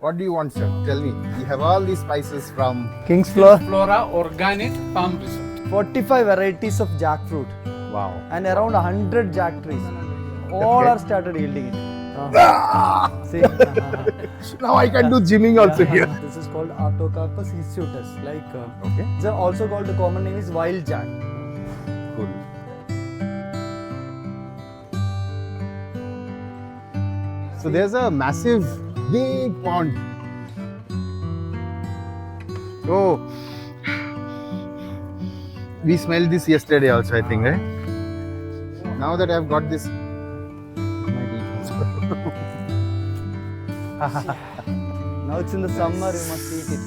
What do you want, sir? Tell me. We have all these spices from King's Flora, Flora Organic Farm Resort. 45 varieties of jackfruit wow. and around 100 jack trees. All Okay. are started yielding it. See, Now I can do gymming also here. this is called Artocarpus hirsutus. Okay. It's also called, the common name is wild jack. Cool. So there's a massive, big pond. Oh, we smelled this yesterday also, I think, right? Now that I've got this, Now it's in the summer, you must eat it.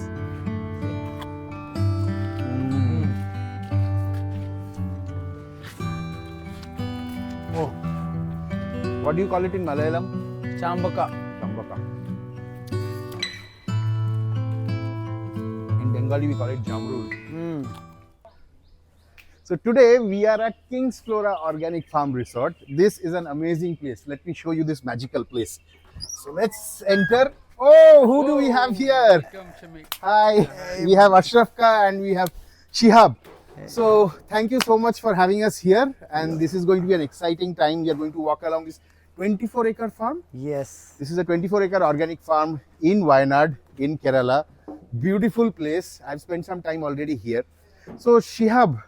oh, what do you call it in Malayalam? Chambaka. Chambaka. In Bengali we call it jamrud. So today we are at King's Flora Organic Farm Resort. This is an amazing place. Let me show you this magical place. So let's enter. Oh, who do we have here? Welcome, Shami. Hi, we have Ashrafka and we have Shihab. So thank you so much for having us here. And this is going to be an exciting time. We are going to walk along this 24-acre farm. Yes. This is a 24-acre organic farm in Wayanad, in Kerala. Beautiful place. I've spent some time already here. So Shihab,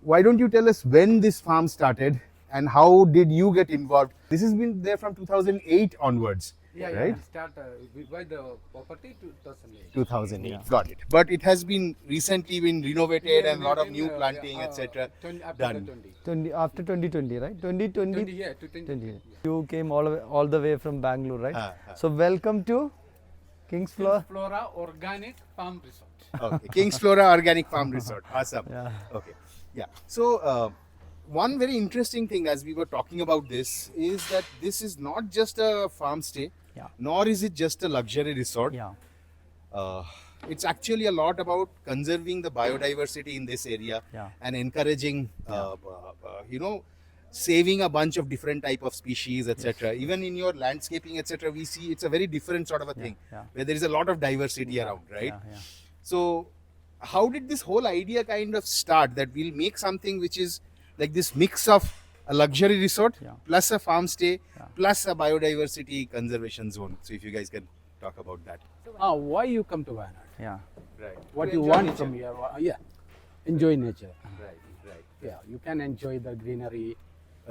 why don't you tell us when this farm started and how did you get involved? This has been there from 2008 onwards, right? We buy the property 2008. 2008, got it. But it has been recently been renovated and a lot of new planting, etc. done. 20, after 2020, right? 2020. 20, yeah, 2020. You came all the way from Bangalore, right? Uh-huh. So welcome to King's Flora. Flora Organic Farm Resort. Okay, King's Flora Organic Farm Resort. Awesome. Yeah. Okay. Yeah. So one very interesting thing as we were talking about this is that this is not just a farm stay, Yeah. nor is it just a luxury resort. Yeah. It's actually a lot about conserving the biodiversity in this area Yeah. and encouraging, saving a bunch of different type of species, etc. Even in your landscaping, etc., we see it's a very different sort of a thing yeah. where there is a lot of diversity around, right? Yeah. So, how did this whole idea kind of start that we'll make something which is like this mix of a luxury resort Yeah. plus a farm stay Yeah. plus a biodiversity conservation zone? So, if you guys can talk about that. Why you come to Wayanad? Yeah. Right. What you want from here? Yeah, enjoy nature. Right. Yeah, you can enjoy the greenery,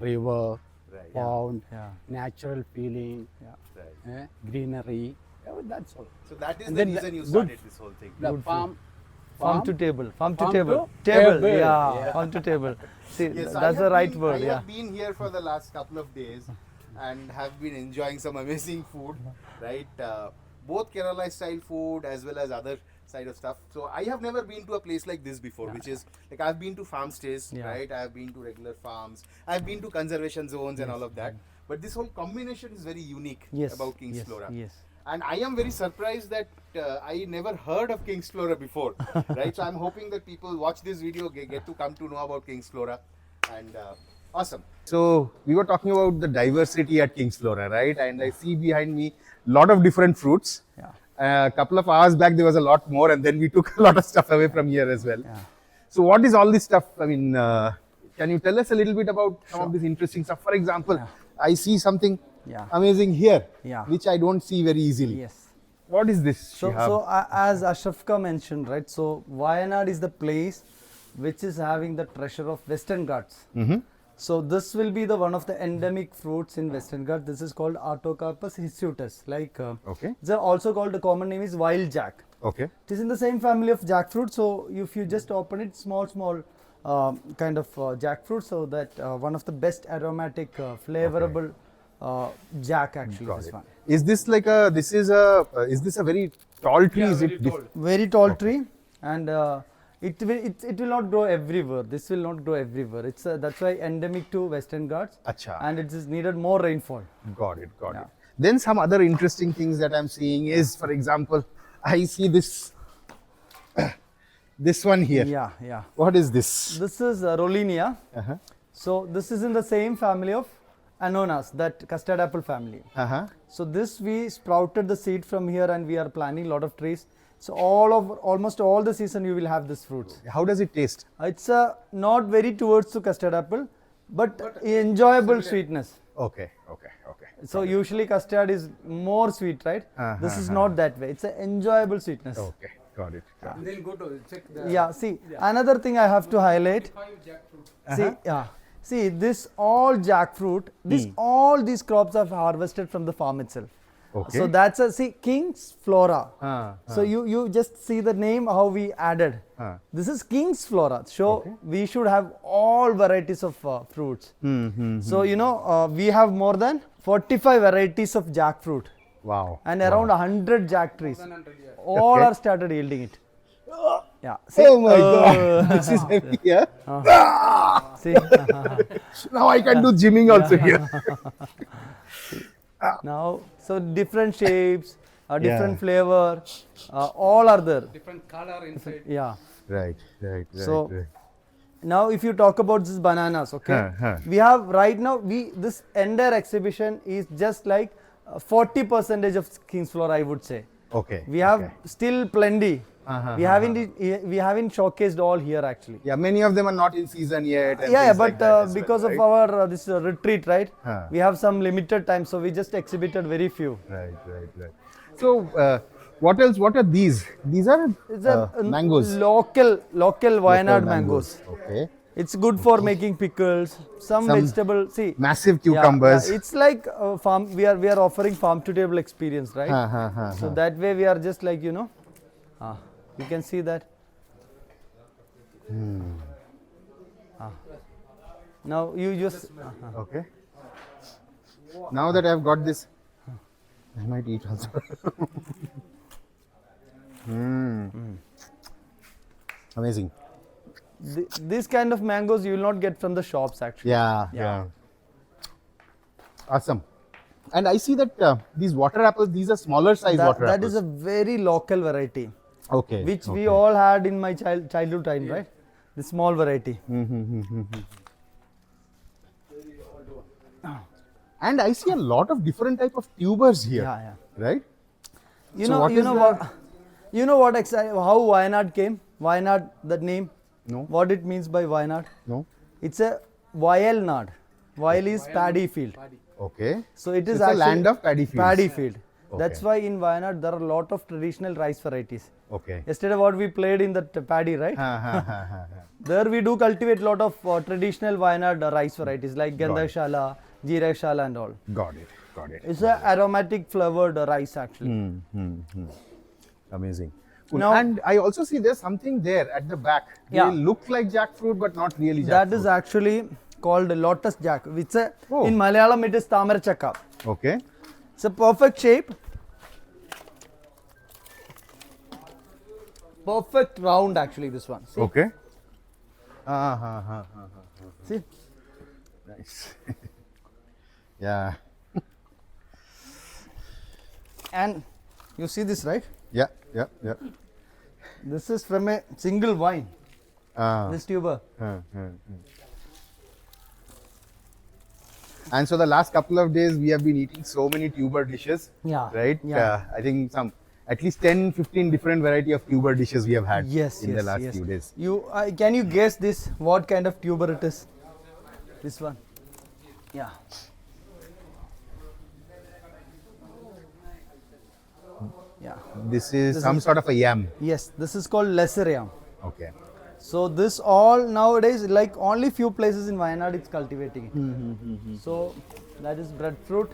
river, Right. pond, Yeah. natural feeling, Yeah. Right. greenery. Yeah, that's all. So that is And the then reason you good- started this whole thing. The farm Farm to table. Farm to Farm table. to Table. table. Yeah. Yeah. Farm to table. See, Yes, I that's the have right been- word. I Yeah. have been here for the last couple of days and have been enjoying some amazing food, right? Both Kerala style food as well as other side of stuff. So I have never been to a place like this before, which is like I've been to farm stays, Yeah. right? I have been to regular farms. I've been to conservation zones and all of that. But this whole combination is very unique Yes. about King's yes. Flora. Yes. And I am very surprised that I never heard of King's Flora before, right? So I'm hoping that people watch this video, get to come to know about King's Flora, and awesome. So we were talking about the diversity at King's Flora, right? And I see behind me a lot of different fruits. Yeah. A couple of hours back there was a lot more, and then we took a lot of stuff away from here as well. Yeah. So what is all this stuff? I mean, can you tell us a little bit about some of this interesting stuff? For example, I see something Yeah. amazing here, Yeah. which I don't see very easily. Yes. What is this? So, Shihab? as Ashrafka mentioned, right? So, Wayanad is the place which is having the treasure of Western Ghats. So, this will be the one of the endemic fruits in Western Ghats. This is called Artocarpus hirsutus. Okay. It's also called, the common name is wild jack. Okay. It is in the same family of jackfruit. So, if you just open it, small kind of jackfruit. So that one of the best aromatic, flavorable jack actually. Got This it. one. Is this like a? This is a. Is this a very tall tree? Yeah, is very it? tall. Very tall tree, and it will not grow everywhere. This will not grow everywhere. It's that's why endemic to Western Ghats, Acha. and it is needed more rainfall. Got it. Got Yeah. it. Then some other interesting things that I'm seeing is, for example, I see this. This one here. Yeah. What is this? This is Rollinia. Uh-huh. So this is in the same family of Anonas, that custard apple family. Uh-huh. So this we sprouted the seed from here, and we are planting a lot of trees. So almost all the season you will have this fruits. How does it taste? It's not very towards to custard apple, but enjoyable sweetness. Okay, okay, okay. So usually custard is more sweet, right? This is not that way. It's an enjoyable sweetness. Okay, got it. Then go to check the Yeah, see, another thing I have to highlight. See, see, this all jackfruit, all these crops are harvested from the farm itself. Okay. So that's a, see, King's Flora. So you just see the name how we added. This is King's Flora. So we should have all varieties of fruits. So you know, we have more than 45 varieties of jackfruit. Wow. And around 100 jack trees. All are started yielding it. Yeah. See, Oh my God, this is heavy, yeah? see. Now I can do gymming also here. Now, so different shapes, different flavor, all are there. different color inside. Yeah. Right, right, right. So, right. now if you talk about this bananas, okay, we have right now, this entire exhibition is just like 40% of King's Flora, I would say. Okay. We have okay. still plenty. We haven't showcased all here actually. Yeah, many of them are not in season yet. And Yeah, things but like that as because well, of right? our this retreat, right? We have some limited time, so we just exhibited very few. Right, right, right. So, what else? What are these? These are It's a mangoes. local Wayanad Local mangoes. Okay. It's good for making pickles. Some vegetable. See, Massive yeah, cucumbers. it's like farm. We are offering farm to table experience, right? So that way we are just like you can see that. Now you just Okay. Now that I've got this, I might eat also. Amazing. This kind of mangoes you will not get from the shops actually. Yeah. Awesome. And I see that these water apples, these are smaller size water That apples. is a very local variety, Okay. which okay. we all had in my childhood time, right? The small variety. And I see a lot of different type of tubers here. Yeah. Right? You So know, what you is know the- what? You know what? How Wayanad came? Wayanad, that name. No. What it means by Wayanad? No. It's a Wayanad. Wail is paddy field. Okay. So it is It's a actually land of paddy fields. Paddy field. That's Okay. why in Wayanad there are a lot of traditional rice varieties. Okay. Yesterday what we played in that paddy, right? There we do cultivate a lot of traditional Wayanad rice varieties like Gandhakshala, Jeerakshala and all. Got it. Got it. It's a aromatic flavored rice actually. Amazing. Cool. Now- And I also see there's something there at the back. Yeah. They look like jackfruit, but not really jackfruit. That is actually called lotus jack. It's a, Oh. in Malayalam it is tamarachakka. Okay. It's a perfect shape. Perfect round actually this one. See? Okay. See? Nice. Yeah. And you see this, right? Yeah. This is from a single vine, this tuber. And so the last couple of days we have been eating so many tuber dishes. Yeah. Right? Yeah. I think at least 10, 15 different variety of tuber dishes we have had Yes, in yes, the last yes. few days. Can you guess this? What kind of tuber it is? This one. Yeah. Yeah. This is This some is- sort of a yam. Yes, this is called lesser yam. Okay. So this all nowadays, like only few places in Wayanad it's cultivating it. So that is breadfruit.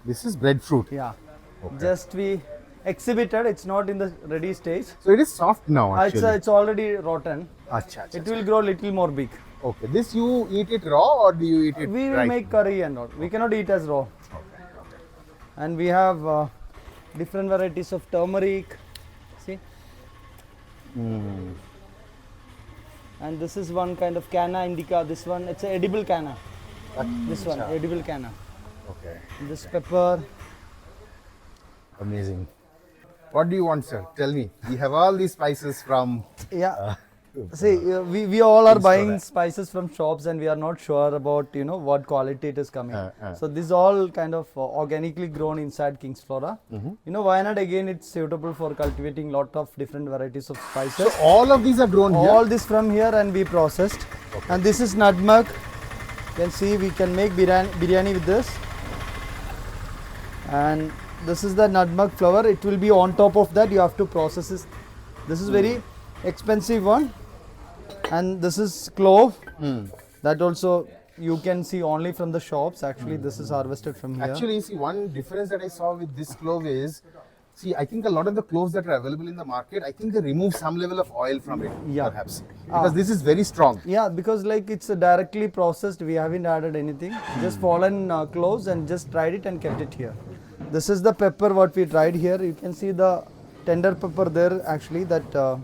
This is breadfruit. Yeah. Okay. Just we exhibited. It's not in the ready stage. So it is soft now actually. It's already rotten. Acha, acha, It will grow little more big. Okay. This you eat it raw or do you eat it We will right? make curry and all. We cannot eat as raw. And we have different varieties of turmeric. See? And this is one kind of canna indica. This one, it's an edible canna. This one, edible canna. Okay. This pepper. Amazing. What do you want, sir? Tell me. We have all these spices from Yeah. See, we all are things for buying that. spices from shops and we are not sure about, you know, what quality it is coming. Uh. So this all kind of organically grown inside King's Flora. You know, Wayanad again, it's suitable for cultivating lot of different varieties of spices. So all of these are grown here? All this from here and we processed. And this is nutmeg. You can see we can make biryani with this. And this is the nutmeg flower. It will be on top of that. You have to process this. This is very expensive one. And this is clove. That also you can see only from the shops. Actually, this is harvested from here. Actually, see, one difference that I saw with this clove is, see, I think a lot of the cloves that are available in the market, I think they remove some level of oil from it, Yeah. perhaps. Because this is very strong. Yeah, because like it's directly processed. We haven't added anything. Just fallen cloves and just dried it and kept it here. This is the pepper what we dried here. You can see the tender pepper there. Actually, that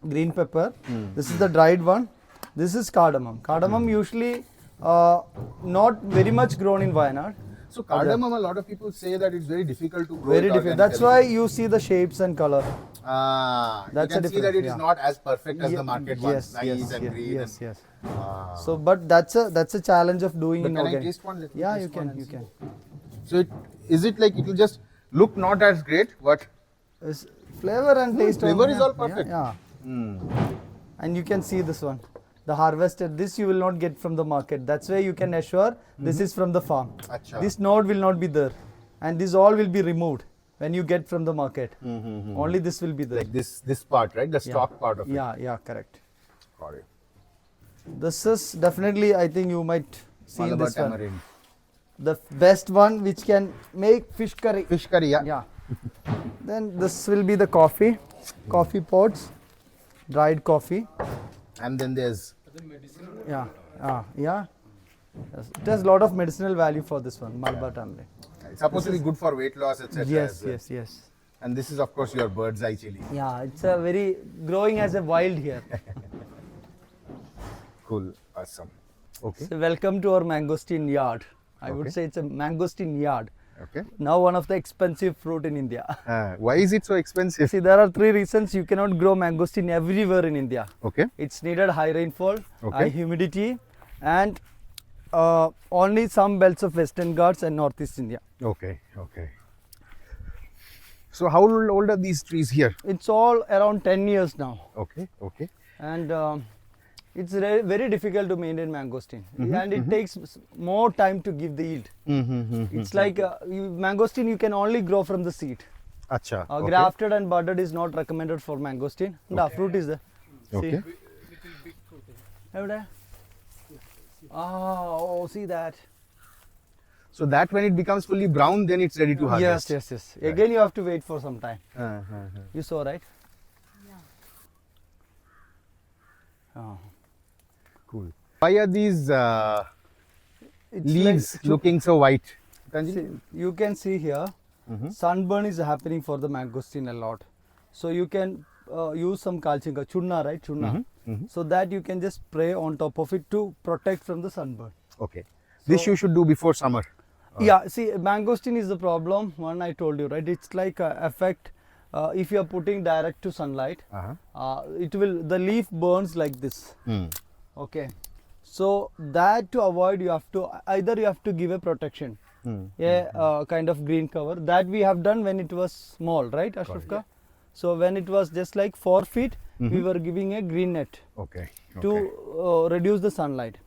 green pepper. This is the dried one. This is cardamom. Cardamom usually not very much grown in Wayanad. So cardamom, a lot of people say that it's very difficult to grow. Very it different. That's organically. why you see the shapes and color. That's a you can see that it is difference, yeah. not as perfect as the market one. Yes, Nice yes, and yes, green. yes, and, yes. So, but that's a challenge of doing But in can I organic. taste one? Let me Yeah, taste you one can, and you see. can. So is it like it will just look not as great, but It's flavor and taste. flavor is all yeah, perfect. Yeah. And you can see this one, the harvested. This you will not get from the market. That's why you can assure this is from the farm. Acha. This node will not be there, and this all will be removed when you get from the market. Only this will be there. like this part, right? The stalk part of it. Yeah, yeah, correct. Got it. This is definitely, I think you might see Malabar this one. tamarind. The best one which can make fish curry. Fish curry, yeah. Yeah. Then this will be the coffee pods, dried coffee. And then there's Yeah, yeah. Yes. It has a lot of medicinal value for this one, Malabar tamarind. it's supposed to be good for weight loss, etc. Yes, as well. yes, yes. And this is of course your bird's eye chili. Yeah, it's a very growing as a wild here. Cool, awesome. Okay, So welcome to our mangosteen yard. I Okay. would say it's a mangosteen yard. okay. Now one of the expensive fruit in India. Why is it so expensive? See, there are 3 reasons you cannot grow mangosteen everywhere in India. Okay, It's needed high rainfall, Okay. high humidity, and only some belts of Western Ghats and Northeast India. okay, okay. So how old are these trees here? It's all around 10 years now, Okay, okay. and it's very difficult to maintain mangosteen, and it takes more time to give the yield. It's like mangosteen you can only grow from the seed. Acha. Okay. Grafted and budded is not recommended for mangosteen. The fruit is there. Okay. See. Over there. Oh, see that. So that when it becomes fully brown, then it's ready to harvest. Yes, yes, yes. Again, you have to wait for some time. Uh-huh. You saw, right? Oh. Cool. Why are these It's leaves like- looking so white? See, you can see here, sunburn is happening for the mangosteen a lot. So you can use some kalchinga, chunna, right? Chunna. So that you can just spray on top of it to protect from the sunburn. Okay. This you should do before summer. Yeah, see, mangosteen is the problem. One I told you, right? It's like effect. If you are putting direct to sunlight, it will the leaf burns like this. Okay, so that to avoid, you have to either you have to give a protection, a kind of green cover that we have done when it was small, right, Ashrafka? So when it was just like 4 feet, we were giving a green net Okay. to reduce the sunlight.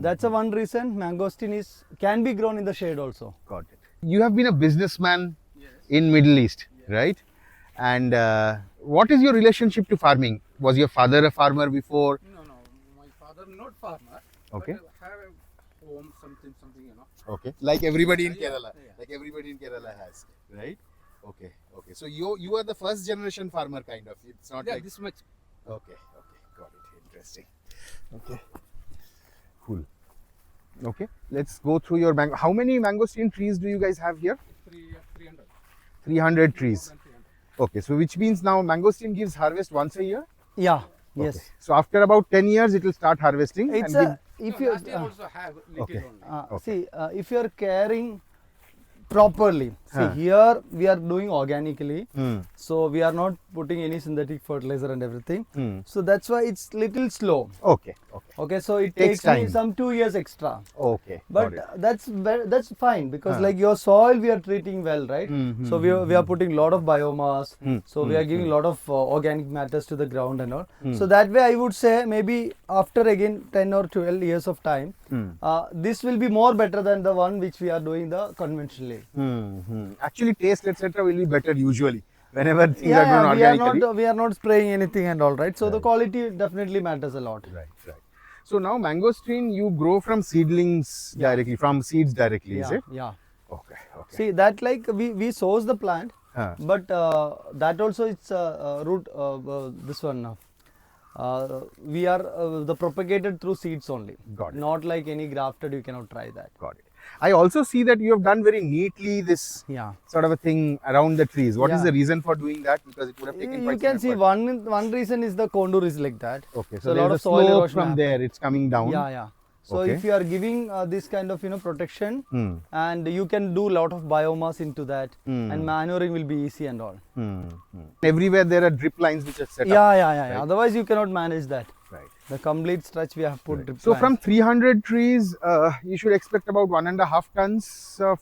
That's a one reason mangosteen can be grown in the shade also. Got it. You have been a businessman in Middle East, right? And what is your relationship to farming? Was your father a farmer before? No, my father not farmer. Okay. But have a home, something, you know. Okay. Like everybody in Kerala. Like everybody in Kerala has, right? Okay. Okay. So you are the first generation farmer, kind of. It's not Yeah, like. this much. Okay. Okay. Got it. Interesting. Okay. Cool. Okay. Let's go through your mango. How many mangosteen trees do you guys have here? 300. 300 trees. More than 300. Okay. So which means now mangosteen gives harvest once a year? Yeah. Yes. Okay. So after about 10 years, it will start harvesting. It's and a if Last you year also have little Okay. only. see if you are caring properly. See, here we are doing organically. Hmm. So we are not putting any synthetic fertilizer and everything. Hmm. So that's why it's little slow. Okay. Okay. Okay, so it Takes takes me time. some 2 years extra. Okay. But got it. that's fine because like your soil we are treating well, right? So we are putting a lot of biomass. So we are giving a lot of organic matters to the ground and all. So that way I would say maybe after again 10 or 12 years of time, this will be more better than the one which we are doing the conventionally. Actually, taste etc. will be better usually whenever things are grown organically. we are not spraying anything and all, right? So the quality definitely matters a lot. Right. Right. So now mangosteen you grow from seedlings directly, from seeds directly, is Yeah, it? yeah. Okay. Okay. See that like we source the plant, Huh. but that also it's root. This one we are the propagated through seeds only. Got it. Not like any grafted. You cannot try that. Got it. I also see that you have done very neatly this Yeah. sort of a thing around the trees. What is Yeah. the reason for doing that? Because it would have taken You quite can some see effort. one reason is the contour is like that. Okay, So a there's lot a of soil slope erosion from happen. there. It's coming down. Yeah, yeah. So Okay. if you are giving this kind of protection, and you can do a lot of biomass into that, and manuring will be easy and all. Everywhere there are drip lines which are set up. Yeah. Otherwise you cannot manage that. Right. The complete stretch we have put drip So lines. from 300 trees, you should expect about 1.5 tons of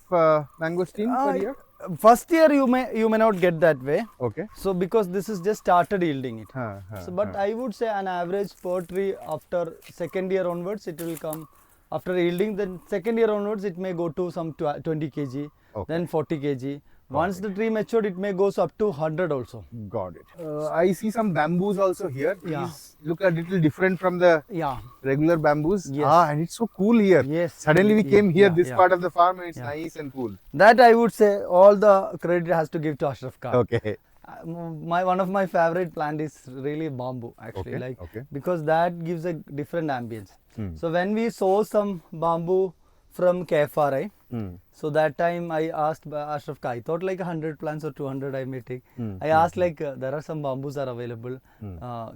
mangosteen per year. First year you may not get that way. Okay. So because this is just started yielding it. So but I would say an average per tree after second year onwards it will come after yielding. Then second year onwards it may go to some 20 kg, then 40 kg. Once the tree matured, it may goes up to 100 also. Got it. I see some bamboos also here. Yeah. These look a little different from the Yeah. regular bamboos. Yes. And it's so cool here. Yes. Suddenly we came here, Yeah, this yeah. part of the farm, and it's nice and cool. That I would say all the credit has to give to Ashraf Khan. Okay. One of my favorite plant is really bamboo actually, Okay, like okay. because that gives a different ambience. So when we saw some bamboo from KFRI, so that time I asked Ashraf Khan, I thought like 100 plants or 200 I may take. I asked like there are some bamboos are available,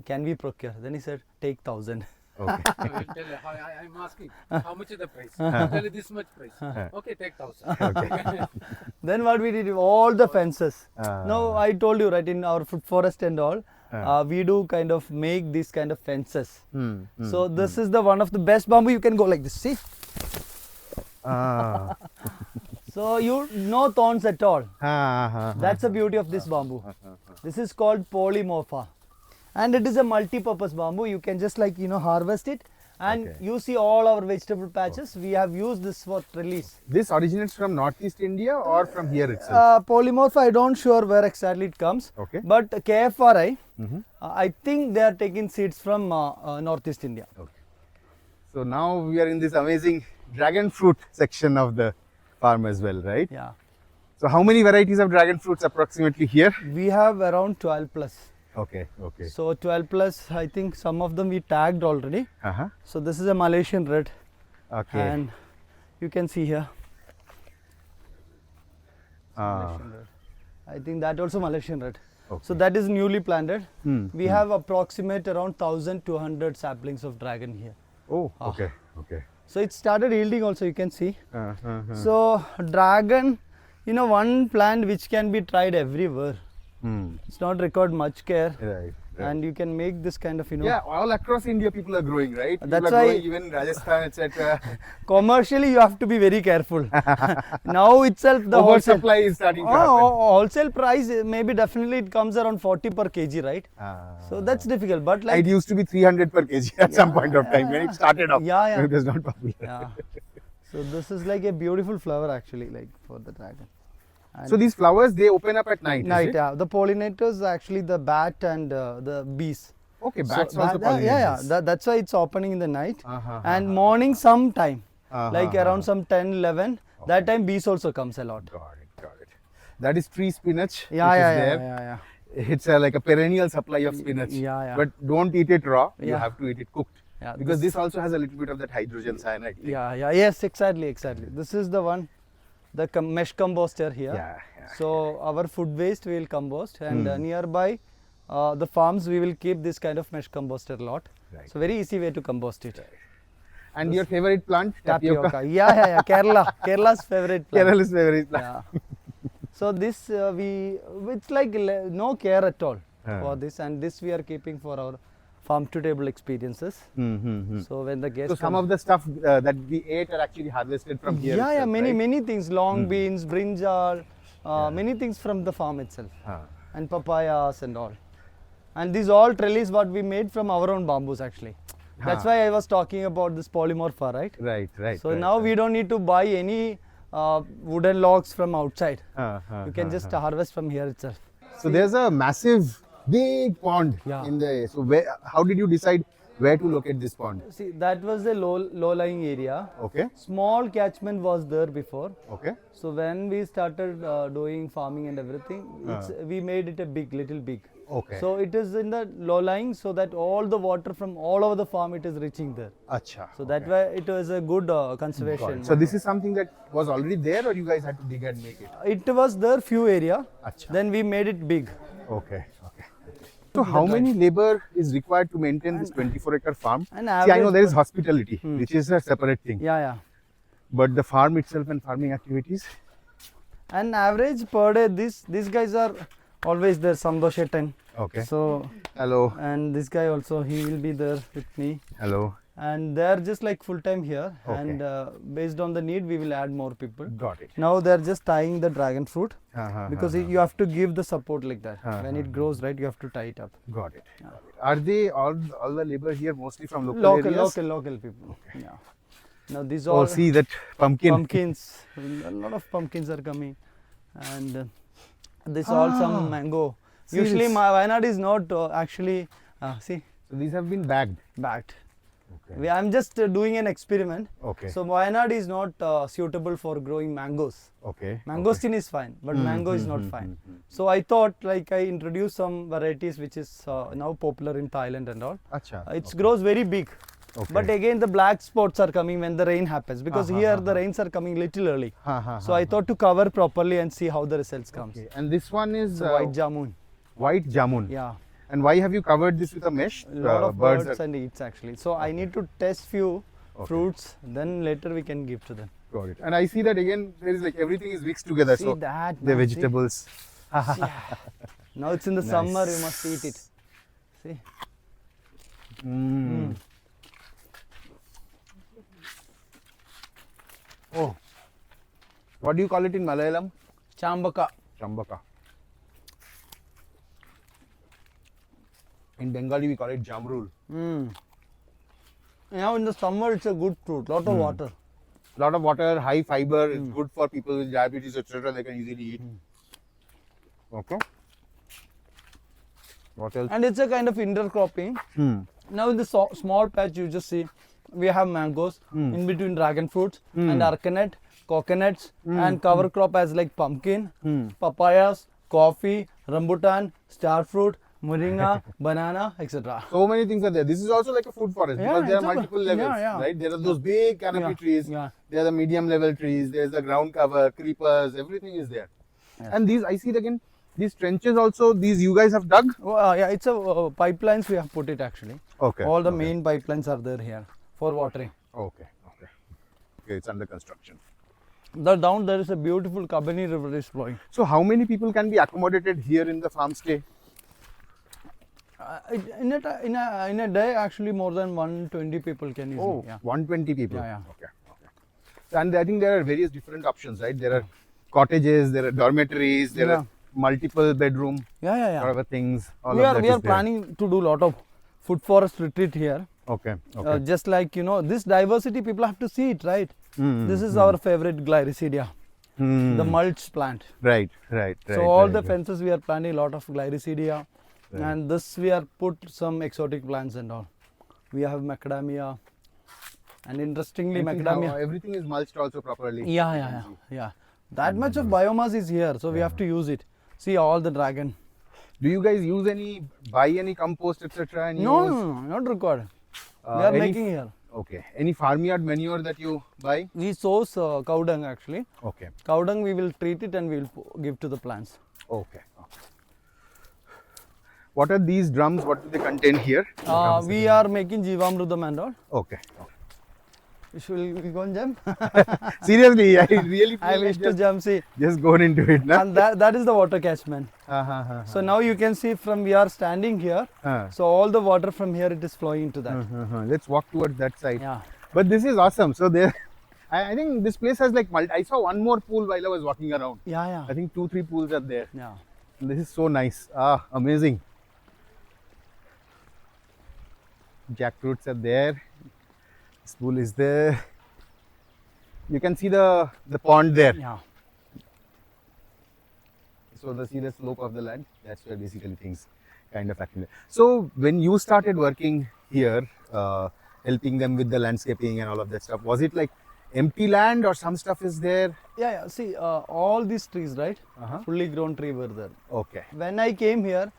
can we procure? Then he said take 1,000. Okay. I will tell you, I'm asking how much is the price. I'll tell you this much price. Okay, take 1,000. Then what we did, all the fences. Now I told you right in our food forest and all, we do kind of make these kind of fences. So this is the one of the best bamboo. You can go like this. See. So you no thorns at all. That's the beauty of this bamboo. This is called polymorpha, and it is a multi-purpose bamboo. You can just like harvest it, and you see all our vegetable patches. We have used this for release. This originates from Northeast India or from here itself? Polymorpha, I don't sure where exactly it comes. Okay. But KFRI, I think they are taking seeds from Northeast India. Okay. So now we are in this amazing dragon fruit section of the farm as well, right? Yeah. So how many varieties of dragon fruits approximately here? We have around 12 plus. Okay, okay. So 12 plus, I think some of them we tagged already. Uh-huh. So this is a Malaysian red, Okay. and you can see here. Ah, Malaysian red. I think that also Malaysian red. okay. So that is newly planted. Hmm, We have approximate around 1,200 saplings of dragon here. Oh, okay, okay. So it started yielding also, you can see. Uh-huh. So dragon, one plant which can be tried everywhere. It's not required much care, Right. and you can make this kind of Yeah, all across India people are growing, right? That's people are why- growing even in Rajasthan, etc. commercially you have to be very careful. Now itself the wholesale, Oversupply is starting to happen. wholesale price maybe definitely it comes around 40 per kg, right? So that's difficult, but like It used to be 300 per kg at some point of time when it started off. Yeah, yeah. It was not popular. yeah. So this is like a beautiful flower actually, like for the dragon. And So these flowers, they open up at night, is night, it? yeah. The pollinators actually the bat and the bees. Okay, So bats also that- pollinate yeah, this. that's why it's opening in the night. Uh-huh, And morning sometime, like Uh-huh. around some 10, 11, that time bees also comes a lot. Got it, got it. That is tree spinach, Yeah, which yeah, is yeah, there. yeah. It's like a perennial supply of spinach. Yeah, yeah. But don't eat it raw. You Yeah. have to eat it cooked. Yeah, Because this also has a little bit of that hydrogen cyanide. thing. Yeah, yeah, yes, exactly. This is the one, the mesh composter here. Yeah, yeah. So our food waste we will compost, and nearby the farms we will keep this kind of mesh composter a lot. Right. So very easy way to compost it. And your favorite plant? Tapioca. Yeah. Kerala. Kerala's favorite plant. Kerala's favorite plant. Yeah. So this it's like no care at all for this, and this we are keeping for our farm to table experiences. So when the guests So some come, of the stuff that we ate are actually harvested from here. yeah, itself, right? many things, long beans, brinjal, many things from the farm itself, and papayas and all. And these all trellis what we made from our own bamboos actually. That's why I was talking about this polymorpha, right? Right. So now we don't need to buy any wooden logs from outside. You can just harvest from here itself. So there's a massive, big pond in the. So how did you decide where to locate this pond? See, that was a low-lying area. Okay. Small catchment was there before. Okay. So when we started doing farming and everything, we made it a little big. Okay. So it is in the low-lying, so that all the water from all over the farm it is reaching there. Acha. So that way it was a good conservation. So this is something that was already there, or you guys had to dig and make it? It was there few area. Acha. Then we made it big. Okay. So how many labor is required to maintain this 24-acre farm? An See, I know average there is hospitality, which is a separate thing. Yeah. But the farm itself and farming activities? An average per day, these guys are always there, Sandosha 10. Okay. So, Hello. and this guy also, he will be there with me. Hello. And they are just like full time here. Okay. And based on the need, we will add more people. Got it. Now they are just tying the dragon fruit because you have to give the support like that. When it grows, right, you have to tie it up. Got it. Are they all the labor here mostly from local areas? Local people. Okay. Yeah. Now these all see that pumpkin. pumpkins. A lot of pumpkins are coming, and this all some mango. See Usually, this. my Wayanad is not actually see So these have been bagged. bagged. Okay. I'm just doing an experiment. Okay. So Wayanad is not suitable for growing mangoes. Okay. Mangosteen is fine, but mango is not fine. So I thought like I introduced some varieties which is now popular in Thailand and all. Acha. It grows very big. Okay. But again the black spots are coming when the rain happens because here the rains are coming little early. So I thought to cover properly and see how the results comes. Okay. And this one is White jamun. white jamun. Yeah. And why have you covered this with a mesh? A lot of birds are- and eats actually. So I need to test few fruits, then later we can give to them. Got it. And I see that again, there is like everything is mixed together. See so that, the man, see? vegetables. Now it's in the summer, you must eat it. See? Oh, what do you call it in Malayalam? Chambaka. Chambaka. In Bengali, we call it jamrul. Now in the summer, it's a good fruit. Lot of water. Lot of water, high fiber. It's good for people with diabetes, etc. They can easily eat. Okay. What else? And it's a kind of intercropping. Now in the small patch, you just see we have mangoes in between dragon fruits and arcanut, coconuts, and cover crop as like pumpkin, papayas, coffee, rambutan, star fruit, moringa, banana, etc. So many things are there. This is also like a food forest Yeah, because there are it's a- multiple levels, yeah. right? There are those big canopy trees. Yeah. There are the medium level trees. There's the ground cover, creepers. Everything is there. And these, I see it again. These trenches also. These you guys have dug. Yeah, it's a pipelines we have put it actually. Okay. All the main pipelines are there here for watering. Okay. It's under construction. Down there is a beautiful Kabani river is flowing. So how many people can be accommodated here in the farm stay? In a day, actually more than 120 people can easily. Oh, Yeah. 120 people. Yeah. Okay. And I think there are various different options, right? There are cottages, there are dormitories, there are multiple bedroom, Yeah. whatever things. All We of are that is there. planning to do lot of food forest retreat here. Okay. Just like this diversity, people have to see it, right? This is our favorite Glyricidea, the mulch plant. Right. So all the fences we are planting a lot of Glyricidea, and this we are put some exotic plants and all. We have macadamia, and interestingly macadamia. Everything is mulched also properly. Yeah. That much of biomass is here, so we have to use it. See all the dragon. Do you guys buy any compost, etc.? No, not required. We are making here. Okay. Any farmyard manure that you buy? We source cow dung actually. Okay. Cow dung we will treat it and we will give to the plants. Okay. What are these drums? What do they contain here? We are making Jivamrudam and all. Okay. Should we go and jump? Seriously, I really feel I like wish to jump. See, just going into it, na? and that is the water catchment. Uh-huh. So now you can see from we are standing here. So all the water from here it is flowing into that. Let's walk towards that side. Yeah. But this is awesome. So there, I think this place has like I saw one more pool while I was walking around. Yeah. I think 2-3 pools are there. Yeah. This is so nice. Amazing. Jackfruits are there. This pool is there. You can see the pond there. Yeah. So see the slope of the land. That's where basically things kind of accumulate. So when you started working here, helping them with the landscaping and all of that stuff, was it like empty land or some stuff is there? Yeah. See, all these trees, right? Fully grown tree were there. Okay. When I came here,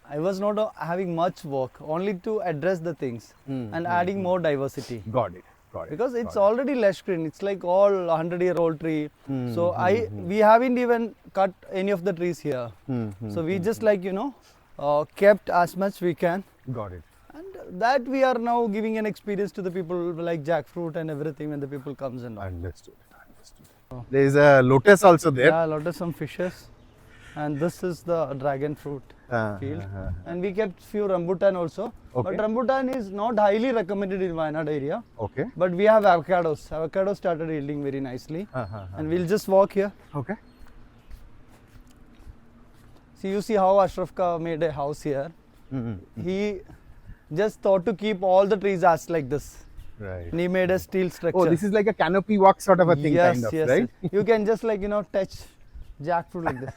I was not having much work, only to address the things and adding more diversity. Got it. Because it's already lush green. It's like all 100-year-old tree. So we haven't even cut any of the trees here. So we just like kept as much we can. Got it. And that we are now giving an experience to the people like jackfruit and everything when the people comes and all. Understood. There is a lotus also there. Yeah, lotus, some fishes. And this is the dragon fruit field. And we kept few rambutan also. Okay. But rambutan is not highly recommended in Wayanad area. Okay. But we have avocados. Avocados started yielding very nicely. And we'll just walk here. Okay. See, you see how Ashraf Ka made a house here. He just thought to keep all the trees as like this. Right. And he made a steel structure. Oh, this is like a canopy walk sort of a thing, yes, kind of, yes, right? yes. You can just like touch jackfruit like this.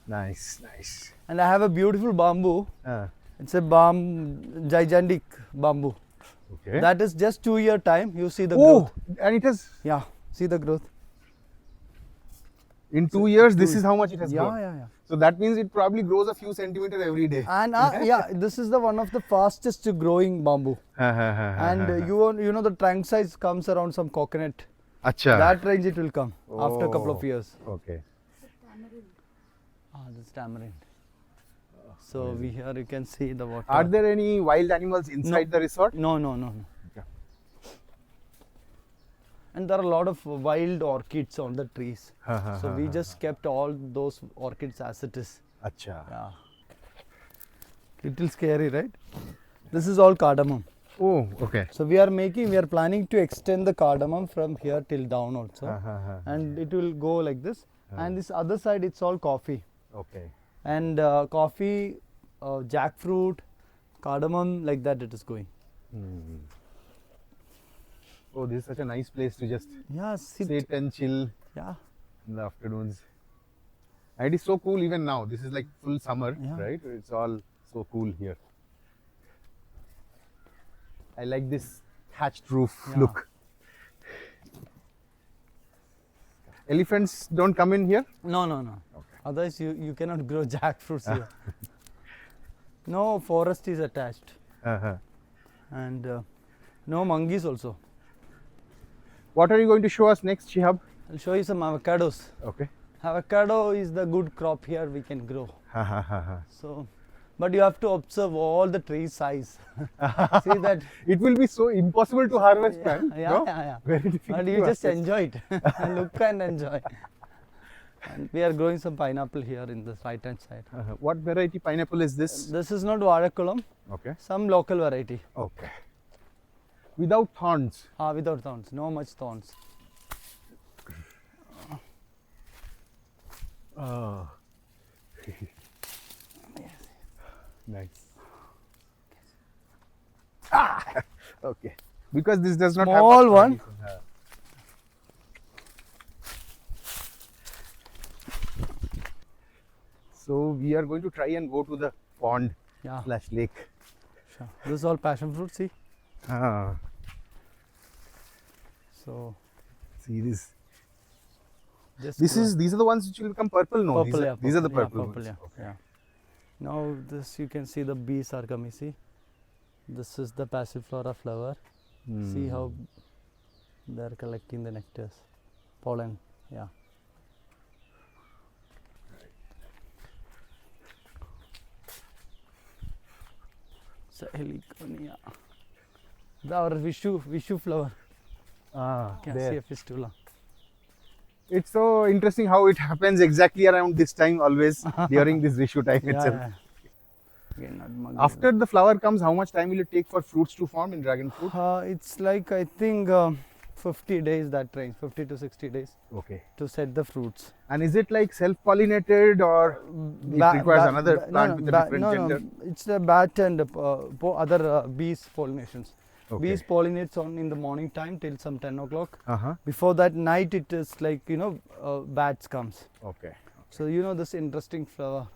Nice. And I have a beautiful bamboo. It's a gigantic bamboo. Okay. That is just 2-year time. You see the growth. And it has, Yeah, see the growth. in 2 years, this is how much it has grown. Yeah. So that means it probably grows a few centimeters every day. And this is the one of the fastest growing bamboo. And you know the trunk size comes around some coconut. Acha. That range it will come after a couple of years. Okay. This tamarind. So here you can see the water. Are there any wild animals inside the resort? No. Okay. And there are a lot of wild orchids on the trees. So we just kept all those orchids as it is. Acha. Yeah. Little scary, right? This is all cardamom. Oh, okay. So we are planning to extend the cardamom from here till down also. And it will go like this. And this other side it's all coffee. Okay. And coffee, jackfruit, cardamom, like that it is going. Oh, this is such a nice place to just sit. sit and chill Yeah. in the afternoons. And it is so cool even now. This is like full summer, Yeah. right? It's all so cool here. I like this thatched roof look. Elephants don't come in here? No. Okay. Otherwise you cannot grow jackfruits here. No forest is attached. And no monkeys also. What are you going to show us next, Shihab? I'll show you some avocados. Okay. Avocado is the good crop here we can grow. So, but you have to observe all the tree size. See that? It will be so impossible to harvest, man. Yeah. No? Very difficult. And to you just harvest. enjoy it. Look and enjoy. And we are growing some pineapple here in the right hand side. What variety pineapple is this? This is not Vadakulam, Okay. some local variety. Okay. Without thorns. Without thorns, no much thorns. Oh. Nice. Okay. Because this does not have Small much one. variation. So we are going to try and go to the pond / lake. Sure. This is all passion fruit, see? So see this. Just These are the ones which will become purple. No, purple, these are the purple, purple purple, ones. yeah. Now this you can see the bees are coming. See, this is the passiflora flower. See how they are collecting the nectars, pollen. Yeah. So heliconia. Our Vishu flower. Ah, Cassia fistula. It's so interesting how it happens exactly around this time always during this Vishu time itself. Yeah. Again, not mug. After the flower comes, how much time will it take for fruits to form in dragon fruit? It's like I think 50 days that range, 50 to 60 days Okay. to set the fruits. And is it like self-pollinated or it requires another plant with a different gender? It's a bat and other bees pollinations. Okay. Bees pollinates on in the morning time till some 10 o'clock. Uh-huh. Before that night it is like, bats comes. Okay. So this interesting flower.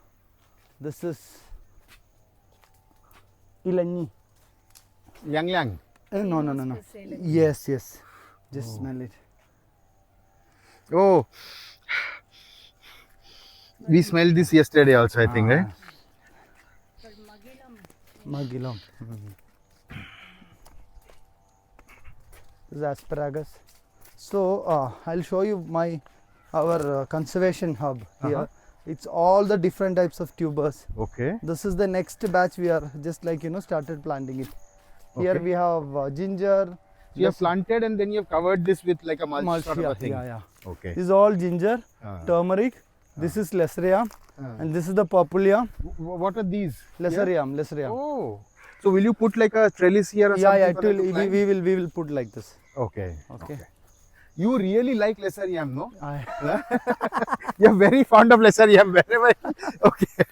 This is Ilanni. Yang Yang. No. Yes. Just smell it. Oh. We smelled this yesterday also, I think, right? Magilum. This is asparagus. So I'll show you our conservation hub here. It's all the different types of tubers. Okay. This is the next batch we are just like started planting it. Here Okay. we have ginger. You have planted and then you have covered this with like a mulch sort of a thing. Yeah. Okay. This is all ginger, turmeric. This is Lesserium, and this is the Populia. What are these? Lesserium. Oh. So will you put like a trellis here or Yeah. something? We will put like this. Okay. Okay. You really like lesser yam, no? You're very fond of lesser yam wherever. Okay.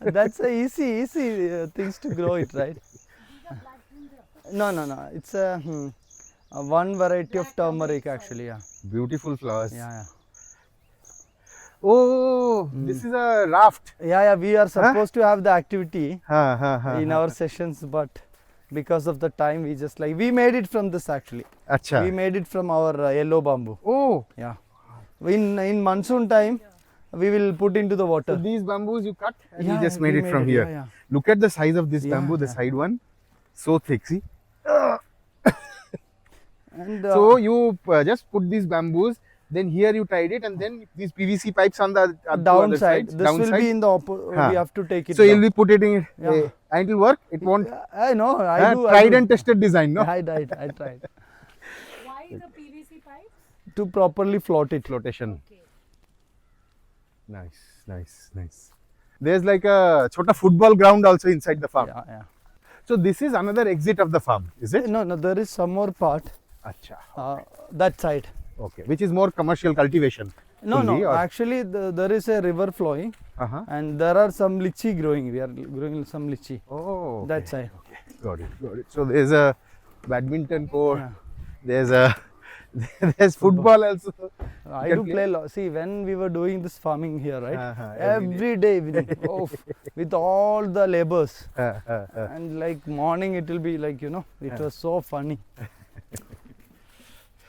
That's a easy things to grow it, right? No. It's a one variety of turmeric actually. Yeah. Beautiful flowers. Yeah. Oh, this is a raft. Yeah. We are supposed to have the activity in our our sessions, but because of the time, we made it from this actually. Acha. We made it from our yellow bamboo. Oh. Yeah. In monsoon time, we will put into the water. So these bamboos you cut and Yeah, you just we made it from here. Yeah. Look at the size of this Yeah, bamboo, the yeah. side one. So thick, see? And So you just put these bamboos, then here you tied it, and then these PVC pipes on the other downside, sides, this will be in the Huh. we have to take it. So down. you'll be put it in, Yeah. and it will work. It won't. I know. I do. Tried and tested design, no? I tried. Why the PVC pipe? To properly float it. Flotation. Nice. There's like a chota football ground also inside the farm. Yeah. So this is another exit of the farm, is it? No. There is some more part. Acha. That side. Okay. Which is more commercial cultivation. No. fully, or- Actually, there is a river flowing, Uh-huh. and there are some lychee growing. We are growing some lychee. Oh. That side. Got it. So there's a badminton court. Yeah. There's football also. I can do play? play see when we were doing this farming here, right? Every Every day with all the labors, and like morning it will be like it was so funny.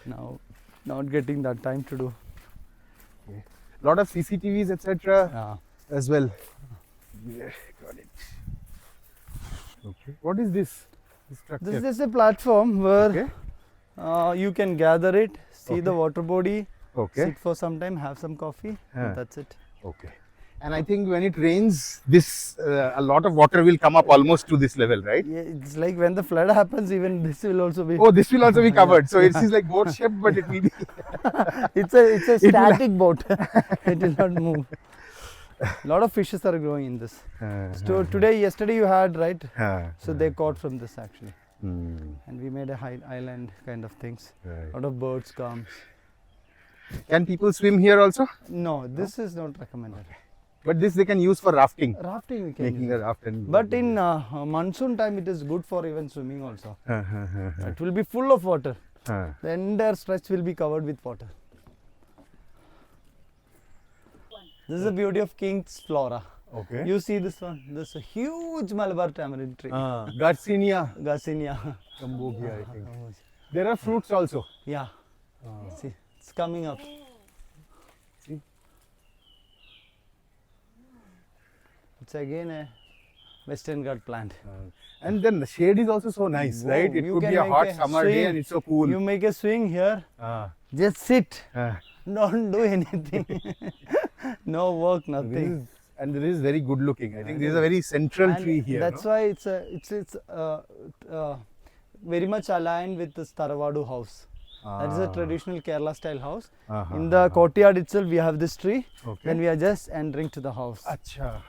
Now not getting that time to do. Lot of CCTVs, etc. Yeah. as well. Yeah, got it. Okay. What is this? This structure. This is a platform where Okay. you can gather it, see the Okay. water body, Okay. sit for some time, have some coffee, and that's it. Okay. And I think when it rains, this a lot of water will come up almost to this level, right? Yeah, it's like when the flood happens, even this will also be. Oh, this will also be covered. So it is like boat shaped, but it will be. It's a static boat. It will not move. Lot of fishes are growing in this. So yesterday you had, right? So they caught from this actually, and we made a island kind of things. Right. Lot of birds come. Can people swim here also? No, this is not recommended. But this they can use for rafting, Rafting we can making use. a raft. And But in monsoon time it is good for even swimming also. It will be full of water. The entire stretch will be covered with water. This is the beauty of King's Flora. Okay. You see this one? This is a huge Malabar tamarind tree. Garcinia. Garcinia. Cambogia, I think. There are fruits also. Yeah. See, it's coming up. See? It's again a Western Ghats plant. And then the shade is also so nice, Whoa, right? It you could can be a make hot a summer day swing. and it's so cool. You make a swing here, just sit, don't do anything. No work, nothing. And this is very good looking. I think this is a very central And tree here. that's no? why it's very much aligned with this Taravadu house. That is a Ah. traditional Kerala style house. Uh-huh, In the courtyard itself, we have this tree. Okay. Then we are just entering to the house. Acha.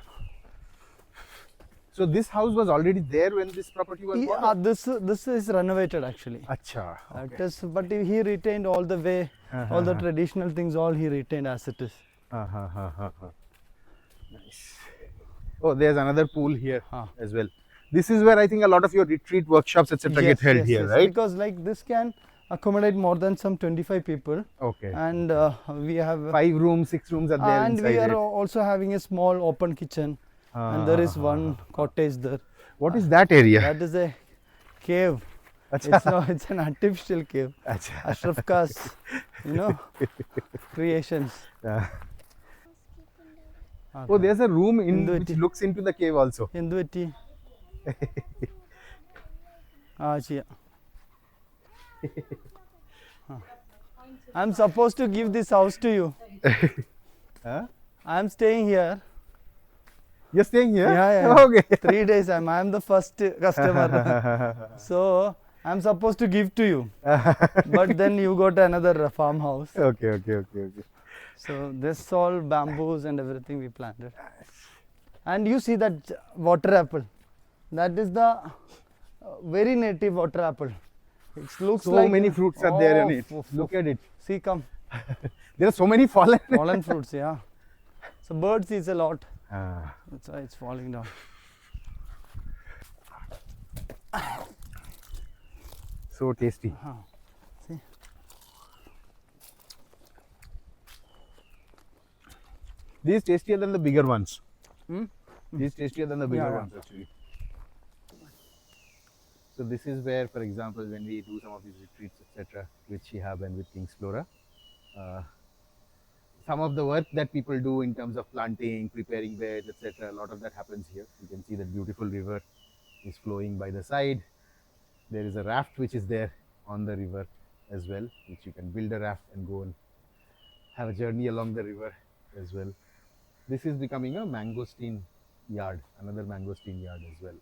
So this house was already there when this property was bought? This is renovated actually. Acha. It is, but he retained all the way, all the traditional things, all he retained as it is. Nice. Oh, there's another pool here Ah. as well. This is where I think a lot of your retreat workshops, etc., get held here, right? Because like this can accommodate more than some 25 people. Okay. And we have 5 rooms, 6 rooms are there and inside we are it. also having a small open kitchen. And there is one cottage there. What is that area? That is a cave. Acha. It's an artificial cave. Acha. Ashraf Khan's, creations. Yeah. Oh, there's a room in which looks into the cave also. Hinduity. I'm supposed to give this house to you. Huh? I'm staying here. You're staying here? Yeah. Okay. 3 days. I'm the first customer. So I'm supposed to give to you. But then you got another farmhouse. Okay. So this all bamboos and everything we planted. And you see that water apple. That is the very native water apple. It looks So like many fruits are there in it. Look at it. See, come. There are so many fallen. Fallen fruits, yeah. So birds eat a lot. Ah. That's why it's falling down. So tasty. See? This is tastier than the bigger ones. Hmm? This is tastier than the bigger Yeah. ones actually. So this is where, for example, when we do some of these retreats, etc., with Shihab and with King's Flora, some of the work that people do in terms of planting, preparing beds, etc., a lot of that happens here. You can see that beautiful river is flowing by the side. There is a raft which is there on the river as well, which you can build a raft and go and have a journey along the river as well. This is becoming a mangosteen yard, another mangosteen yard as well.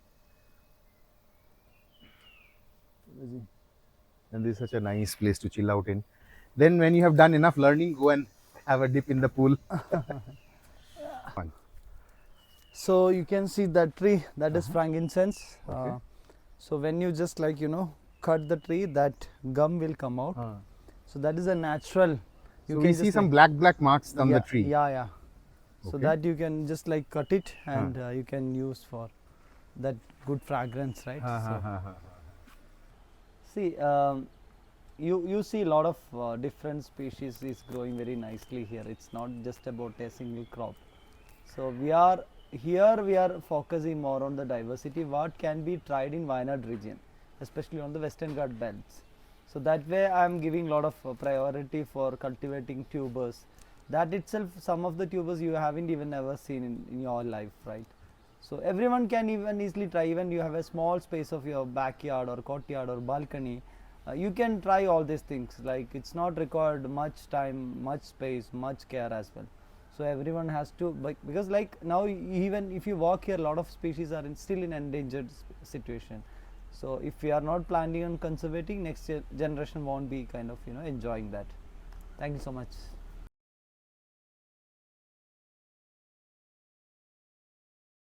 And this is such a nice place to chill out in. Then when you have done enough learning, go and have a dip in the pool. Fun. So you can see that tree, that is frankincense. So when you just cut the tree, that gum will come out. So that is a natural. So we see some black marks on the tree. Yeah. So Okay. that you can just cut it and you can use for that good fragrance, right? So, see, you see a lot of different species is growing very nicely here. It's not just about a single crop. So we are focusing more on the diversity, what can be tried in Wayanad region, especially on the Western Ghats belts. So that way I am giving a lot of priority for cultivating tubers. That itself, some of the tubers you haven't even ever seen in your life, right? So everyone can even easily try, even you have a small space of your backyard or courtyard or balcony, you can try all these things. Like it's not required much time, much space, much care as well. So everyone has to, because like now even if you walk here, a lot of species are still in endangered situation. So if we are not planning on conservating, next generation won't be kind of enjoying that. Thank you so much.